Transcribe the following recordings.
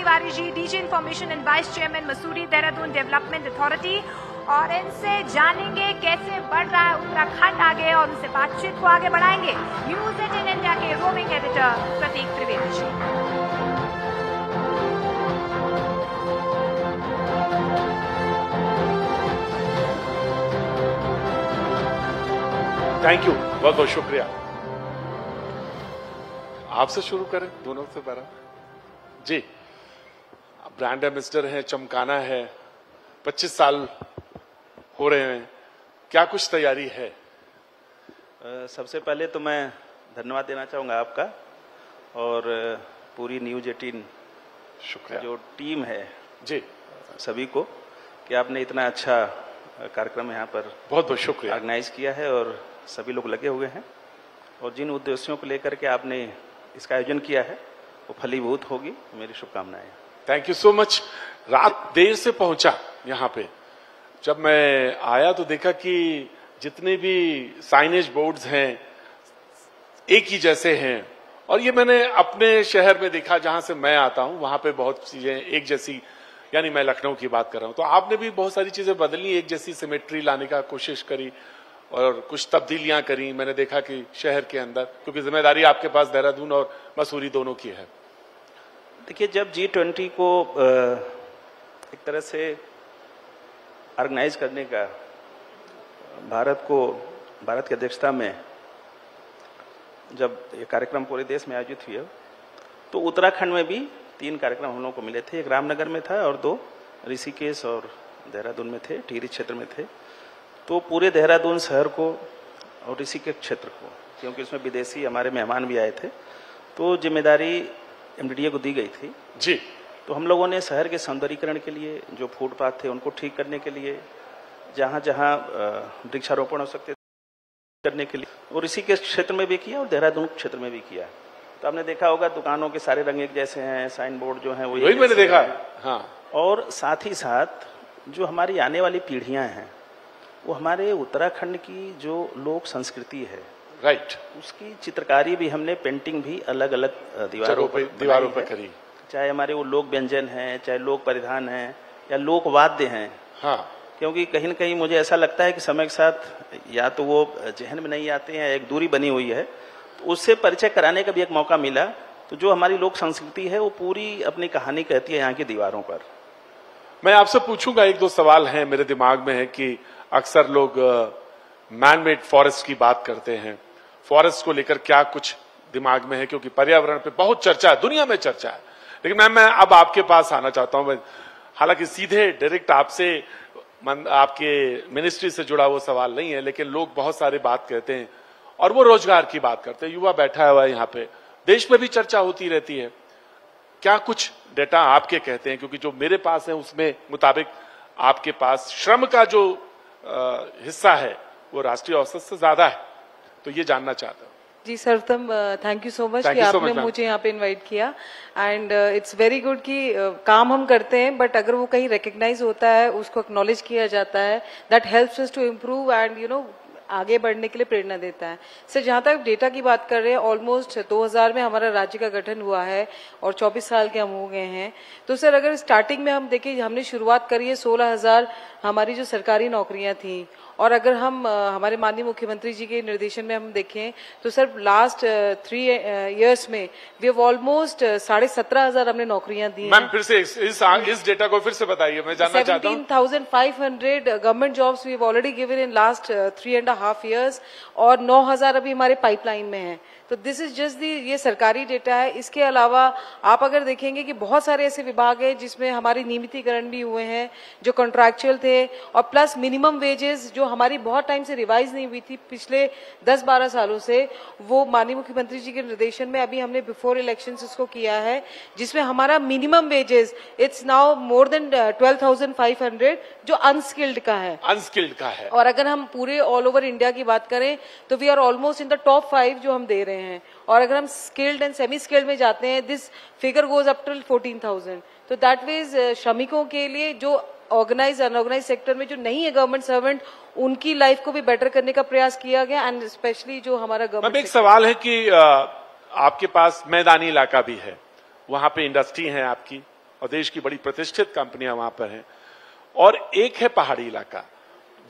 Tiwari ji, DG information and vice chairman Mussoorie Dehradun development authority, और इनसे जानेंगे कैसे बढ़ रहा है उत्तराखंड आगे और उनसे बातचीत को आगे बढ़ाएंगे न्यूज 18 इंडिया के roaming editor Prateek Trivedi ji. Thank you, बहुत बहुत शुक्रिया। आपसे शुरू करें, दोनों से बराबर जी। ब्रांड एम्बेसडर हैं, चमकाना है, 25 साल हो रहे हैं, क्या कुछ तैयारी है? सबसे पहले तो मैं धन्यवाद देना चाहूँगा आपका और पूरी न्यूज 18 शुक्रिया जो टीम है जी, सभी को कि आपने इतना अच्छा कार्यक्रम यहाँ पर बहुत बहुत शुक्रिया ऑर्गेनाइज किया है और सभी लोग लगे हुए हैं और जिन उद्देश्यों को लेकर के आपने इसका आयोजन किया है वो फलीभूत होगी, मेरी शुभकामनाएं। Thank you so much. रात देर से पहुंचा यहाँ पे, जब मैं आया तो देखा कि जितने भी साइनेज बोर्ड्स हैं एक ही जैसे हैं, और ये मैंने अपने शहर में देखा जहां से मैं आता हूं, वहां पे बहुत चीजें एक जैसी, यानी मैं लखनऊ की बात कर रहा हूं, तो आपने भी बहुत सारी चीजें बदली, एक जैसी सिमेट्री लाने का कोशिश करी और कुछ तब्दीलियां करी। मैंने देखा कि शहर के अंदर, क्योंकि जिम्मेदारी आपके पास देहरादून और मसूरी दोनों की है। देखिए, जब G20 को एक तरह से ऑर्गेनाइज करने का भारत की अध्यक्षता में जब ये कार्यक्रम पूरे देश में आयोजित हुए तो उत्तराखंड में भी 3 कार्यक्रम हम लोगों को मिले थे। एक रामनगर में था और 2 ऋषिकेश और देहरादून में थे, टिहरी क्षेत्र में थे। तो पूरे देहरादून शहर को और ऋषिकेश क्षेत्र को, क्योंकि उसमें विदेशी हमारे मेहमान भी आए थे, तो जिम्मेदारी MDDA को दी गई थी जी। तो हम लोगों ने शहर के सौंदर्यीकरण के लिए जो फुटपाथ थे उनको ठीक करने के लिए, जहाँ जहाँ वृक्षारोपण हो सकते करने के लिए, और ऋषिकेश क्षेत्र में भी किया और देहरादून क्षेत्र में भी किया। तो आपने देखा होगा दुकानों के सारे रंग एक जैसे हैं, साइन बोर्ड जो है वही मैंने देखा। हाँ, और साथ ही साथ जो हमारी आने वाली पीढ़ियां हैं वो हमारे उत्तराखंड की जो लोक संस्कृति है, राइट, उसकी चित्रकारी भी हमने, पेंटिंग भी अलग अलग दीवारों पर करी। चाहे हमारे वो लोक व्यंजन हैं, चाहे लोक परिधान हैं या लोक वाद्य हैं। हाँ, क्योंकि कहीं न कहीं मुझे ऐसा लगता है कि समय के साथ या तो वो जहन में नहीं आते हैं, एक दूरी बनी हुई है, तो उससे परिचय कराने का भी एक मौका मिला। तो जो हमारी लोक संस्कृति है वो पूरी अपनी कहानी कहती है यहाँ की दीवारों पर। मैं आपसे पूछूंगा, 1-2 सवाल हैं मेरे दिमाग में है कि अक्सर लोग मैन मेड फॉरेस्ट की बात करते हैं, फॉरेस्ट को लेकर क्या कुछ दिमाग में है, क्योंकि पर्यावरण पे बहुत चर्चा है, दुनिया में चर्चा है। लेकिन मैं अब आपके पास आना चाहता हूं, हालांकि सीधे डायरेक्ट आपसे, आपके मिनिस्ट्री से जुड़ा वो सवाल नहीं है, लेकिन लोग बहुत सारे बात कहते हैं और वो रोजगार की बात करते हैं। युवा बैठा हुआ है यहाँ पे, देश में भी चर्चा होती रहती है, क्या कुछ डेटा आपके कहते हैं? क्योंकि जो मेरे पास है उसमें मुताबिक आपके पास श्रम का जो हिस्सा है वो राष्ट्रीय औसत से ज्यादा है, तो ये जानना चाहता हूँ। जी सर्वप्रथम थैंक यू सो मच कि आपने मुझे यहाँ पे इनवाइट किया, एंड इट्स वेरी गुड कि काम हम करते हैं बट अगर वो कहीं रिकग्नाइज होता है, उसको एक्नॉलेज किया जाता है, that helps us to improve and you know आगे बढ़ने के लिए प्रेरणा देता है। सर, जहाँ तक डेटा की बात कर रहे हैं, ऑलमोस्ट 2000 में हमारा राज्य का गठन हुआ है और 24 साल के हम हो गए हैं। तो सर अगर स्टार्टिंग में हम देखें, हमने शुरुआत करी है 16,000 हमारी जो सरकारी नौकरियां थी, और अगर हम हमारे माननीय मुख्यमंत्री जी के निर्देशन में हम देखें तो सर लास्ट 3 इयर्स में वी हैव ऑलमोस्ट 17,500 हमने नौकरियां दी। मैम फिर से इस डेटा को फिर से बताइए, मैं जानना चाहता हूं। 17,500 government jobs we have already given in last 3.5 years और 9,000 अभी हमारे पाइपलाइन में है। तो दिस इज जस्ट दी, ये सरकारी डेटा है। इसके अलावा आप अगर देखेंगे कि बहुत सारे ऐसे विभाग हैं जिसमें हमारे नियमितीकरण भी हुए हैं जो कॉन्ट्रैक्चुअल थे, और प्लस मिनिमम वेजेस जो हमारी बहुत टाइम से रिवाइज नहीं हुई थी पिछले 10-12 सालों से, वो माननीय मुख्यमंत्री जी के निर्देशन में अभी हमने बिफोर इलेक्शंस इसको किया है, जिसमें हमारा minimum wages it's now more than 12,500 जो अनस्किल्ड का है। और अगर हम पूरे ऑल ओवर इंडिया की बात करें तो we are almost in the top 5 जो हम दे रहे हैं, और अगर हम स्किल्ड एंड सेमी स्किल्ड में जाते हैं this figure goes up to 14,000। तो दैट मीन्स श्रमिकों के लिए जो ऑर्गेनाइज अनऑर्गेनाइज सेक्टर में जो नहीं है गवर्नमेंट सर्वेंट, उनकी लाइफ को भी बेटर करने का प्रयास किया गया, एंड स्पेशली जो हमारा गवर्नमेंट। एक सवाल है कि आपके पास मैदानी इलाका भी है, वहां पे इंडस्ट्री है आपकी, और देश की बड़ी प्रतिष्ठित कंपनियां वहां पर हैं, और एक है पहाड़ी इलाका।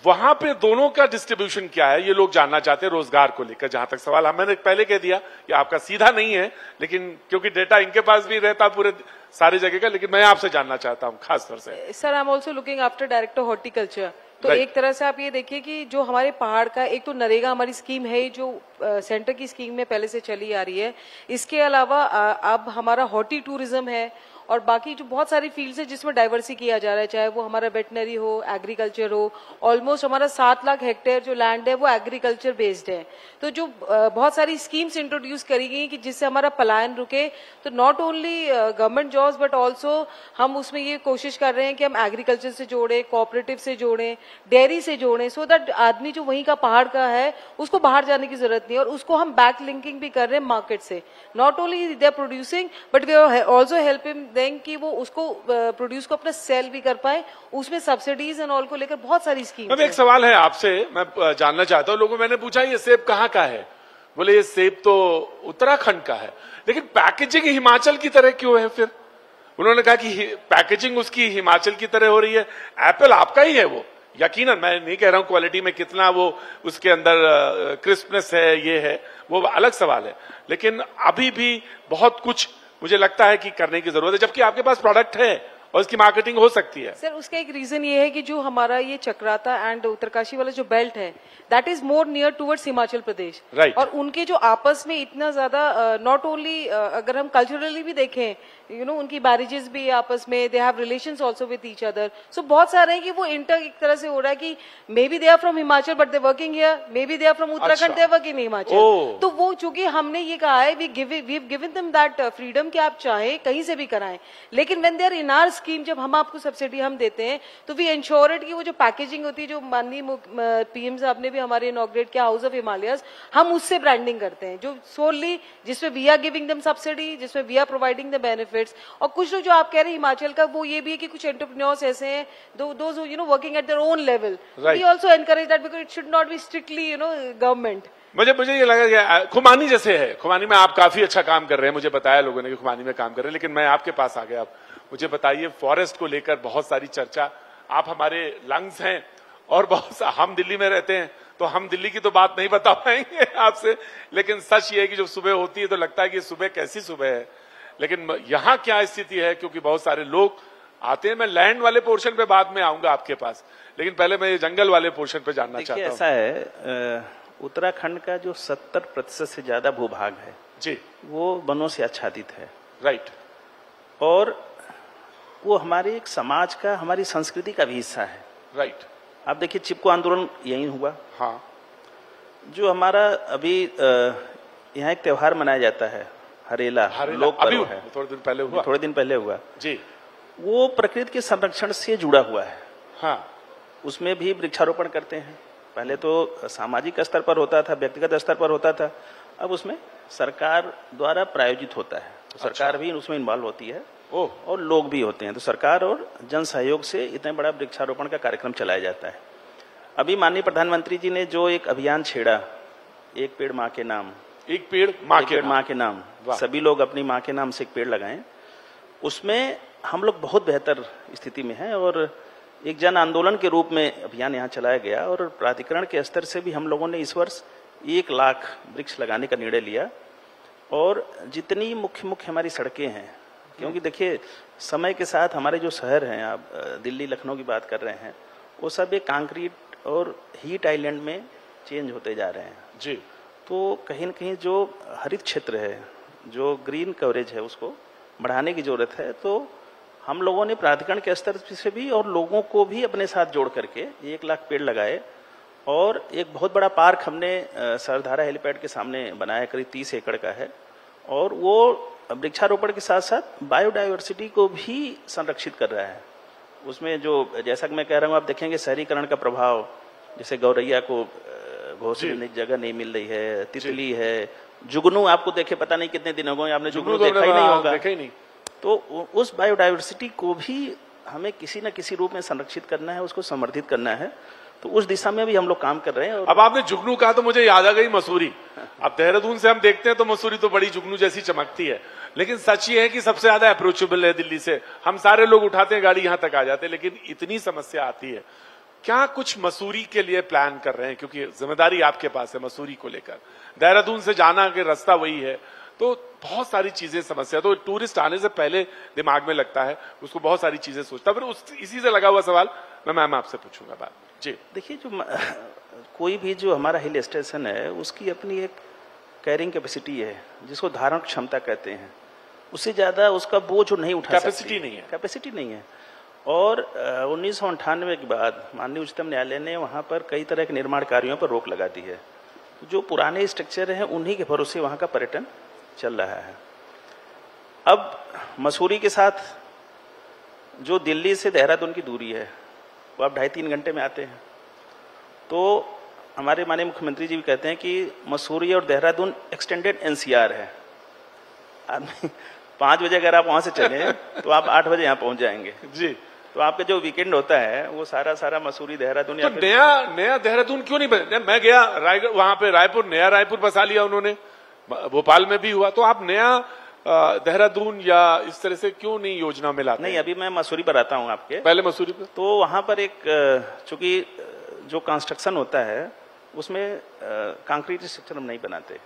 वहां पे दोनों का डिस्ट्रीब्यूशन क्या है, ये लोग जानना चाहते हैं रोजगार को लेकर। जहां तक सवाल, मैंने पहले कह दिया कि आपका सीधा नहीं है, लेकिन क्योंकि डेटा इनके पास भी रहता पूरे सारी जगह का, लेकिन मैं आपसे जानना चाहता हूं खास तौर से। Sir, I am also looking after director horticulture. तो Right. एक तरह से आप ये देखिए कि जो हमारे पहाड़ का, एक तो नरेगा हमारी स्कीम है जो सेंटर की स्कीम में पहले से चली आ रही है। इसके अलावा अब हमारा हॉर्टी टूरिज्म है और बाकी जो बहुत सारी फील्ड्स है जिसमें डाइवर्सिटी किया जा रहा है, चाहे वो हमारा वेटनरी हो, एग्रीकल्चर हो। ऑलमोस्ट हमारा 7 लाख हेक्टेयर जो लैंड है वो एग्रीकल्चर बेस्ड है। तो जो बहुत सारी स्कीम्स इंट्रोड्यूस करी गई कि जिससे हमारा पलायन रुके। तो not only government jobs but also हम उसमें ये कोशिश कर रहे हैं कि हम एग्रीकल्चर से जोड़े, कोऑपरेटिव से जोड़ें, डेयरी से जोड़ें, सो दैट आदमी जो वहीं का पहाड़ का है उसको बाहर जाने की जरूरत नहीं है। और उसको हम बैक लिंकिंग भी कर रहे हैं मार्केट से। Not only they are producing but we are also helping them कि वो उसको प्रोड्यूस को अपना सेल भी कर पाए। उसमें सब्सिडीज एंड ऑल को लेकर बहुत सारी स्कीम। एक सवाल है आपसे, मैं जानना चाहता हूं, लोगों मैंने पूछा ये सेब कहाँ का है, बोले ये सेब तो उत्तराखंड का है, लेकिन पैकेजिंग हिमाचल की तरह क्यों है? फिर उन्होंने कहा कि पैकेजिंग उसकी हिमाचल की तरह हो रही है। एप्पल आपका ही है वो, यकीनन, मैं नहीं कह रहा हूं क्वालिटी में कितना वो उसके अंदर क्रिस्पनेस है, ये है वो अलग सवाल है, लेकिन अभी भी बहुत कुछ मुझे लगता है कि करने की जरूरत है, जबकि आपके पास प्रोडक्ट है और इसकी मार्केटिंग हो सकती है। सर, उसका एक रीजन ये है कि जो हमारा ये चक्राता एंड उत्तरकाशी वाला जो बेल्ट है that is more near towards Himachal Pradesh. Right. और उनके जो आपस में इतना ज्यादा नॉट ओनली अगर हम कल्चरली भी देखें, उनकी मैरिजेस भी आपस में, they have relations also with each other. So बहुत सारे हैं कि वो इंटर एक तरह से हो रहा है कि maybe they are from Himachal but they working here, maybe they are from Uttarakhand, they are working in Himachal. तो वो चूंकि हमने ये कहा है we given them that freedom कि आप चाहें कहीं से भी कराएं, लेकिन when they are in our scheme, जब हम आपको सब्सिडी हम देते हैं तो वी इंश्योर इट कि वो जो पैकेजिंग होती है, जो माननीय पीएम साहब ने भी हमारे इनॉग्रेट किया हाउस ऑफ हिमालयस, हम उससे ब्रांडिंग करते हैं, जो सोनली जिसमें we are giving them subsidy, जिसमें we are providing the benefits. और कुछ लोग जो आप कह रहे हैं हिमाचल का, वो ये भी है कि कुछ एंटरप्रेन्योर्स ऐसे हैं those working at their own level, we also encourage that because it should not be strictly government. मुझे ये लगा कि खुमानी जैसे है, खुमानी में आप काफी अच्छा काम कर रहे हैं, मुझे बताया लोगों ने कि खुमानी में काम कर रहे हैं, लेकिन मैं आपके पास आ गया। अब मुझे बताइए, फॉरेस्ट को लेकर बहुत सारी चर्चा, आप हमारे लंग्स हैं और बहुत हम दिल्ली में रहते हैं तो हम दिल्ली की तो बात नहीं बता पाएंगे आपसे, लेकिन सच ये है कि जब सुबह होती है तो लगता है कि सुबह कैसी सुबह है, लेकिन यहाँ क्या स्थिति है, क्योंकि बहुत सारे लोग आते हैं। मैं लैंड वाले पोर्शन पे बाद में आऊंगा आपके पास, लेकिन पहले मैं ये जंगल वाले पोर्शन पे जानना चाहता हूँ। ऐसा है, उत्तराखंड का जो 70% से ज्यादा भूभाग है जी, वो वनों से आच्छादित है। राइट। और वो हमारे एक समाज का, हमारी संस्कृति का भी हिस्सा है। राइट। आप देखिए, चिपको आंदोलन यही हुआ। हाँ। जो हमारा अभी यहाँ एक त्योहार मनाया जाता है, हरेला लोक पर्व है, थोड़े दिन पहले हुआ जी। वो प्रकृति के संरक्षण से जुड़ा हुआ है। हाँ। उसमें भी वृक्षारोपण करते हैं। पहले तो सामाजिक स्तर पर होता था, व्यक्तिगत स्तर पर होता था, अब उसमें सरकार द्वारा प्रायोजित होता है, तो सरकार भी उसमें इन्वॉल्व होती है और लोग भी होते हैं। तो सरकार और जन सहयोग से इतने बड़ा वृक्षारोपण का कार्यक्रम चलाया जाता है। अभी माननीय प्रधानमंत्री जी ने जो एक अभियान छेड़ा, एक पेड़ माँ के नाम, एक पेड़ माँ के नाम, सभी लोग अपनी माँ के नाम से एक पेड़ लगाएं, उसमें हम लोग बहुत बेहतर स्थिति में हैं। और एक जन आंदोलन के रूप में अभियान यहाँ चलाया गया और प्राधिकरण के स्तर से भी हम लोगों ने इस वर्ष 1 लाख वृक्ष लगाने का निर्णय लिया। और जितनी मुख्य हमारी सड़कें हैं, क्योंकि देखिए समय के साथ हमारे जो शहर हैं, आप दिल्ली लखनऊ की बात कर रहे हैं, वो सब एक कंक्रीट और हीट आइलैंड में चेंज होते जा रहे हैं जी। तो कहीं न कहीं जो हरित क्षेत्र है, जो ग्रीन कवरेज है, उसको बढ़ाने की जरूरत है। तो हम लोगों ने प्राधिकरण के स्तर से भी और लोगों को भी अपने साथ जोड़ करके 1 लाख पेड़ लगाए। और एक बहुत बड़ा पार्क हमने सरधारा हेलीपैड के सामने बनाया, करीब 30 एकड़ का है। और वो वृक्षारोपण के साथ साथ बायोडाइवर्सिटी को भी संरक्षित कर रहा है। उसमें जो, जैसा कि मैं कह रहा हूँ, आप देखेंगे शहरीकरण का प्रभाव, जैसे गौरैया को घोंसले जगह नहीं मिल रही है, तितली है, जुगनू आपको देखे पता नहीं कितने दिन हो गए, आपने जुगनू देखा ही नहीं होगा। देखा ही नहीं। तो उस बायोडाइवर्सिटी को भी हमें किसी न किसी रूप में संरक्षित करना है, उसको समर्थित करना है। तो उस दिशा में भी हम लोग काम कर रहे हैं। अब आपने जुगनू कहा तो मुझे याद आ गई मसूरी। अब देहरादून से हम देखते हैं तो मसूरी तो बड़ी जुगनू जैसी चमकती है, लेकिन सच ये है कि सबसे ज्यादा अप्रोचेबल है दिल्ली से। हम सारे लोग उठाते हैं गाड़ी, यहां तक आ जाते हैं, लेकिन इतनी समस्या आती है। क्या कुछ मसूरी के लिए प्लान कर रहे हैं, क्योंकि जिम्मेदारी आपके पास है मसूरी को लेकर? देहरादून से जाना के रास्ता वही है, तो बहुत सारी चीजें समस्या, तो टूरिस्ट आने से पहले दिमाग में लगता है, उसको बहुत सारी चीजें सोचता। फिर इसी से लगा हुआ सवाल मैं मैम आपसे पूछूंगा बाद में। जी देखिए, जो कोई भी जो हमारा हिल स्टेशन है उसकी अपनी एक कैरिंग कैपेसिटी है, जिसको धारण क्षमता कहते हैं। उससे ज्यादा उसका बोझ नहीं उठा सकती, कैपेसिटी नहीं है। और 1998 के बाद माननीय उच्चतम न्यायालय ने वहां पर कई तरह के निर्माण कार्यों पर रोक लगा दी है। जो पुराने स्ट्रक्चर हैं उन्हीं के भरोसे वहां का पर्यटन चल रहा है। अब मसूरी के साथ जो दिल्ली से देहरादून की दूरी है वो आप 2.5-3 घंटे में आते हैं। तो हमारे माननीय मुख्यमंत्री जी भी कहते हैं कि मसूरी और देहरादून एक्सटेंडेड एनसीआर है। आदमी 5 बजे अगर आप वहां से चले तो आप 8 बजे यहाँ पहुंच जाएंगे जी। तो आपका जो वीकेंड होता है वो सारा मसूरी देहरादून। तो नया देहरादून क्यों नहीं बना? मैं गया रायगढ़, वहां पे रायपुर, नया रायपुर बसा लिया उन्होंने, भोपाल में भी हुआ। तो आप नया देहरादून या इस तरह से क्यों नहीं योजना में लाते? नहीं, अभी मैं मसूरी पर आता हूँ आपके, पहले मसूरी पर। तो वहां पर एक चूंकि जो कंस्ट्रक्शन होता है उसमें कंक्रीट स्ट्रक्चर हम नहीं बनाते,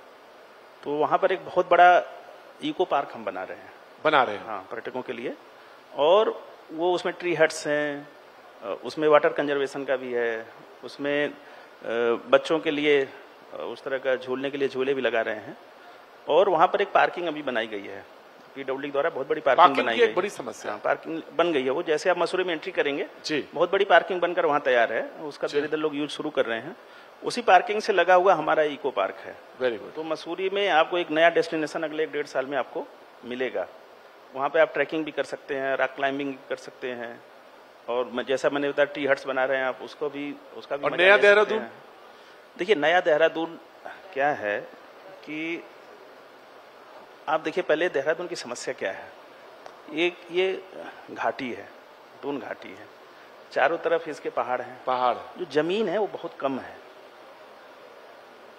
तो वहां पर एक बहुत बड़ा इको पार्क हम बना रहे हैं हाँ, पर्यटकों के लिए। और वो उसमें ट्री हट्स हैं, उसमें वाटर कंजर्वेशन का भी है, उसमें बच्चों के लिए उस तरह का झूलने के लिए झूले भी लगा रहे हैं। और वहां पर एक पार्किंग अभी बनाई गई है, पीडब्ल्यूडी द्वारा बहुत बड़ी पार्किंग बनाई गई है। बड़ी समस्या, पार्किंग बन गई है। वो जैसे आप मसूरी में एंट्री करेंगे जी, बहुत बड़ी पार्किंग बनकर वहां तैयार है, उसका धीरे लोग यूज शुरू कर रहे हैं। उसी पार्किंग से लगा हुआ हमारा इको पार्क है। Very good. तो मसूरी में आपको एक नया डेस्टिनेशन अगले 1-1.5 साल में आपको मिलेगा। वहाँ पे आप ट्रैकिंग भी कर सकते हैं, रॉक क्लाइंबिंग कर सकते हैं, और जैसा मैंने बताया ट्री हट्स बना रहे हैं आप, उसका भी और नया देहरादून। देखिए, नया देहरादून क्या है कि आप देखिए पहले देहरादून की समस्या क्या है। ये घाटी है, दून घाटी है, चारों तरफ इसके पहाड़ हैं, जो जमीन है वो बहुत कम है।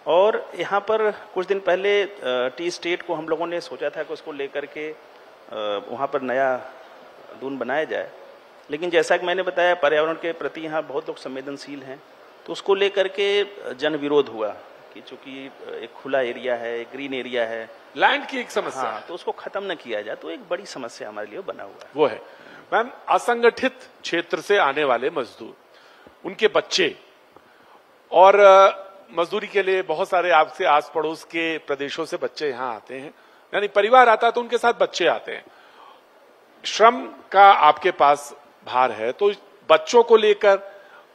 और यहाँ पर कुछ दिन पहले टी स्टेट को हम लोगों ने सोचा था कि उसको लेकर के वहाँ पर नया दून बनाया जाए, लेकिन जैसा कि मैंने बताया पर्यावरण के प्रति यहाँ बहुत लोग संवेदनशील हैं, तो उसको लेकर के जन विरोध हुआ कि चूंकि एक खुला एरिया है, ग्रीन एरिया है, लैंड की एक समस्या हाँ, तो उसको खत्म न किया जाए, तो एक बड़ी समस्या हमारे लिए बना हुआ है। वो है मैम, असंगठित क्षेत्र से आने वाले मजदूर, उनके बच्चे, और मजदूरी के लिए बहुत सारे आपसे आस पड़ोस के प्रदेशों से बच्चे यहाँ आते हैं, यानी परिवार आता है तो उनके साथ बच्चे आते हैं। श्रम का आपके पास भार है, तो बच्चों को लेकर,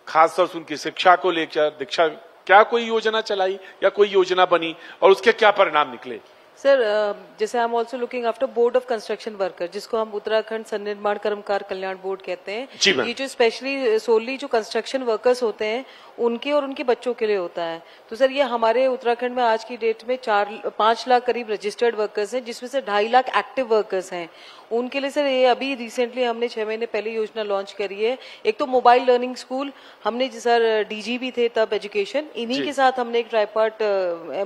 खासतौर से उनकी शिक्षा को लेकर दीक्षा, क्या कोई योजना चलाई या कोई योजना बनी और उसके क्या परिणाम निकले? सर, जैसे I am also looking after board of construction worker, जिसको हम उत्तराखंड संनिर्माण कर्मकार कल्याण बोर्ड कहते हैं। ये जो स्पेशली सोली जो कंस्ट्रक्शन वर्कर्स होते हैं उनके और उनके बच्चों के लिए होता है। तो सर, ये हमारे उत्तराखंड में आज की डेट में 5 लाख करीब रजिस्टर्ड वर्कर्स हैं, जिसमें से 2.5 लाख एक्टिव वर्कर्स हैं। उनके लिए सर ये अभी रिसेंटली हमने 6 महीने पहले योजना लॉन्च करी है। एक तो मोबाइल लर्निंग स्कूल, हमने सर डीजी भी थे तब एजुकेशन, इन्हीं के साथ हमने एक ट्राइपार्ट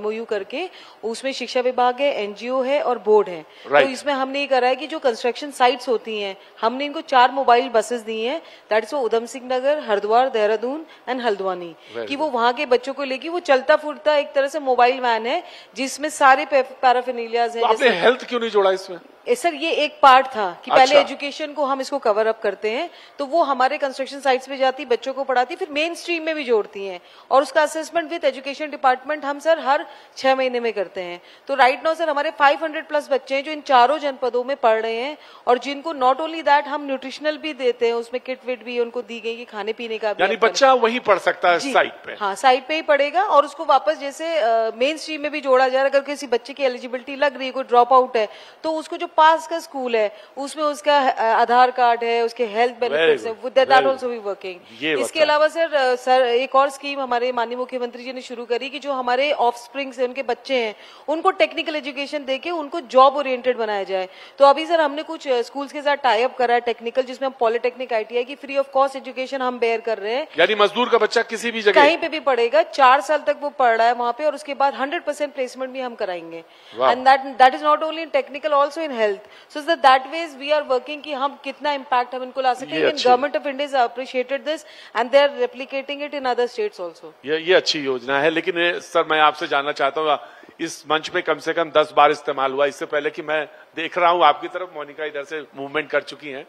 MOU करके, उसमें शिक्षा विभाग है, NGO है और बोर्ड है। तो इसमें हमने ये करा है कि जो कंस्ट्रक्शन साइट्स होती हैं, हमने इनको 4 मोबाइल बसेस दी हैं, that is Udham Singh Nagar, Haridwar, Dehradun and Haldwani, कि वो वहां के बच्चों को लेके, वो चलता फूटता एक तरह से मोबाइल वैन है जिसमें सारे पैराफिनीलियाज हैं। तो आपने हेल्थ क्यों नहीं जोड़ा इसमें? सर, ये एक पार्ट था कि पहले एजुकेशन को हम इसको कवर अप करते हैं, तो वो हमारे कंस्ट्रक्शन साइट्स पे जाती, बच्चों को पढ़ाती, फिर मेन स्ट्रीम में भी जोड़ती हैं, और उसका असेसमेंट विद एजुकेशन डिपार्टमेंट हम सर हर 6 महीने में करते हैं। तो राइट नाउ सर हमारे 500+ बच्चे हैं जो इन 4 जनपदों में पढ़ रहे हैं, और जिनको नॉट ओनली दैट हम न्यूट्रिशनल भी देते हैं, उसमें किट विट भी उनको दी गई कि खाने पीने का भी, यानी बच्चा वहीं पढ़ सकता है साइट पे। हाँ, साइट पे ही पढ़ेगा, और उसको वापस जैसे मेन स्ट्रीम में भी जोड़ा जा रहा है। अगर किसी बच्चे की एलिजिबिलिटी लग रही है, कोई ड्रॉप आउट है, तो उसको जो पास का स्कूल है उसमें उसका आधार कार्ड है, उसके हेल्थ बेनिफिट्स है, दैट आल्सो बी वर्किंग। इसके अलावा सर एक और स्कीम हमारे माननीय मुख्यमंत्री जी ने शुरू करी कि जो हमारे ऑफस्प्रिंग से उनके बच्चे हैं उनको टेक्निकल एजुकेशन देके उनको जॉब ओरिएंटेड बनाया जाए। तो अभी सर हमने कुछ स्कूल्स के साथ टाई अप करा है टेक्निकल, जिसमें हम पॉलिटेक्निक ITI की फ्री ऑफ कॉस्ट एजुकेशन हम बेयर कर रहे हैं। यानी मजदूर का बच्चा किसी भी जगह कहीं पे भी पढ़ेगा, 4 साल तक वो पढ़ रहा है वहां पे, और उसके बाद 100% प्लेसमेंट भी हम कराएंगे। And that is not only in technical, also in health. So that ways we are working कि हम कितना इम्पैक्ट हम इनको ला सकें. Government of India has appreciated this and they are replicating it in other states also. ये अच्छी योजना है, लेकिन सर मैं आपसे जानना चाहता हूँ, इस मंच पे कम से कम 10 बार इस्तेमाल हुआ. इससे पहले कि मैं देख रहा हूँ आपकी तरफ, मोनिका इधर से मूवमेंट कर चुकी हैं,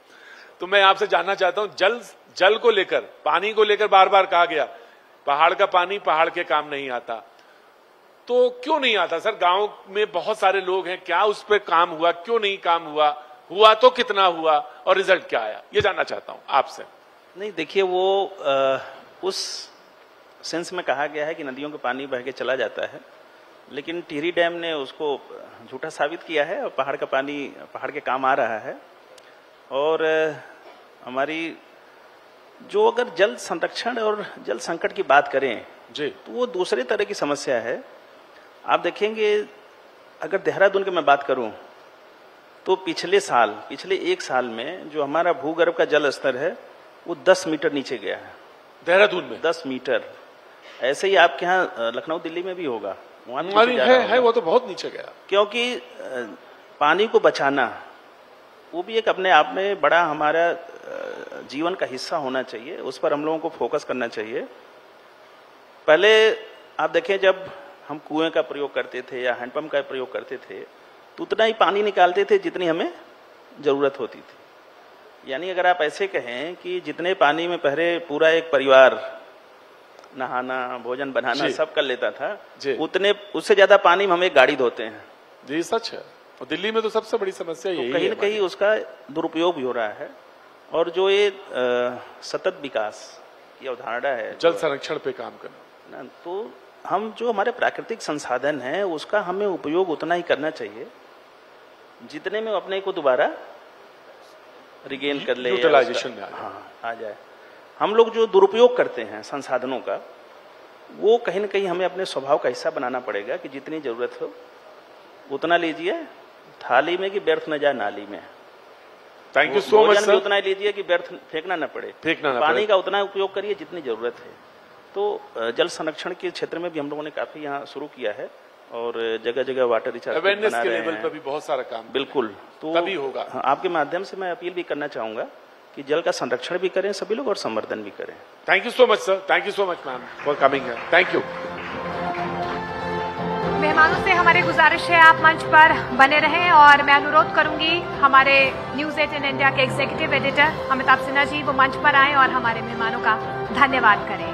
तो मैं आपसे जानना चाहता हूँ जल को लेकर, पानी को लेकर बार बार कहा गया पहाड़ का पानी पहाड़ के काम नहीं आता. तो क्यों नहीं आता सर? गांव में बहुत सारे लोग हैं, क्या उस पर काम हुआ, क्यों नहीं काम हुआ तो कितना हुआ और रिजल्ट क्या आया, ये जानना चाहता हूं आपसे. नहीं, देखिए वो उस सेंस में कहा गया है कि नदियों के पानी बह के चला जाता है, लेकिन टिहरी डैम ने उसको झूठा साबित किया है और पहाड़ का पानी पहाड़ के काम आ रहा है. और हमारी जो अगर जल संरक्षण और जल संकट की बात करें जी, तो वो दूसरे तरह की समस्या है. आप देखेंगे, अगर देहरादून की मैं बात करूं तो पिछले 1 साल में जो हमारा भूगर्भ का जल स्तर है वो 10 मीटर नीचे गया है. देहरादून में 10 मीटर. ऐसे ही आपके यहाँ लखनऊ दिल्ली में भी होगा, वहां भी है, वो तो बहुत नीचे गया. क्योंकि पानी को बचाना वो भी एक अपने आप में बड़ा हमारा जीवन का हिस्सा होना चाहिए. उस पर हम लोगों को फोकस करना चाहिए. पहले आप देखें, जब हम कुएं का प्रयोग करते थे या हैंडपंप का प्रयोग करते थे तो उतना ही पानी निकालते थे जितनी हमें जरूरत होती थी. यानी अगर आप ऐसे कहें कि जितने पानी में पहले पूरा एक परिवार नहाना, भोजन बनाना सब कर लेता था, उससे ज्यादा पानी में हम एक गाड़ी धोते हैं. जी सच है. और दिल्ली में तो सबसे बड़ी समस्या यही है. कहीं न कहीं उसका दुरुपयोग भी हो रहा है. और जो ये सतत विकास की अवधारणा है, जल संरक्षण पे काम करना, तो हम जो हमारे प्राकृतिक संसाधन हैं उसका हमें उपयोग उतना ही करना चाहिए जितने में अपने को दोबारा रिगेन कर ले, यूटिलाइजेशन में आ जाए. हम लोग जो दुरुपयोग करते हैं संसाधनों का, वो कहीं न कहीं हमें अपने स्वभाव का हिस्सा बनाना पड़ेगा कि जितनी जरूरत हो उतना लीजिए, थाली में कि व्यर्थ न जाए नाली में. Thank you so much sir. उतना ही लीजिए कि व्यर्थ फेंकना न पड़े. पानी का उतना उपयोग करिए जितनी जरूरत है. तो जल संरक्षण के क्षेत्र में भी हम लोगों ने काफी यहाँ शुरू किया है और जगह जगह वाटर रिचार्ज अवेयरनेस के लेवल पर भी बहुत सारा काम. बिल्कुल. तो तभी होगा. आपके माध्यम से मैं अपील भी करना चाहूंगा कि जल का संरक्षण भी करें सभी लोग और संवर्धन भी करें. Thank you so much sir. Thank you so much ma'am for coming here. Thank you. मेहमानों से हमारी गुजारिश है आप मंच पर बने रहें और मैं अनुरोध करूंगी हमारे न्यूज 18 इंडिया के एग्जीक्यूटिव एडिटर अमिताभ सिन्हा जी वो मंच पर आए और हमारे मेहमानों का धन्यवाद करें.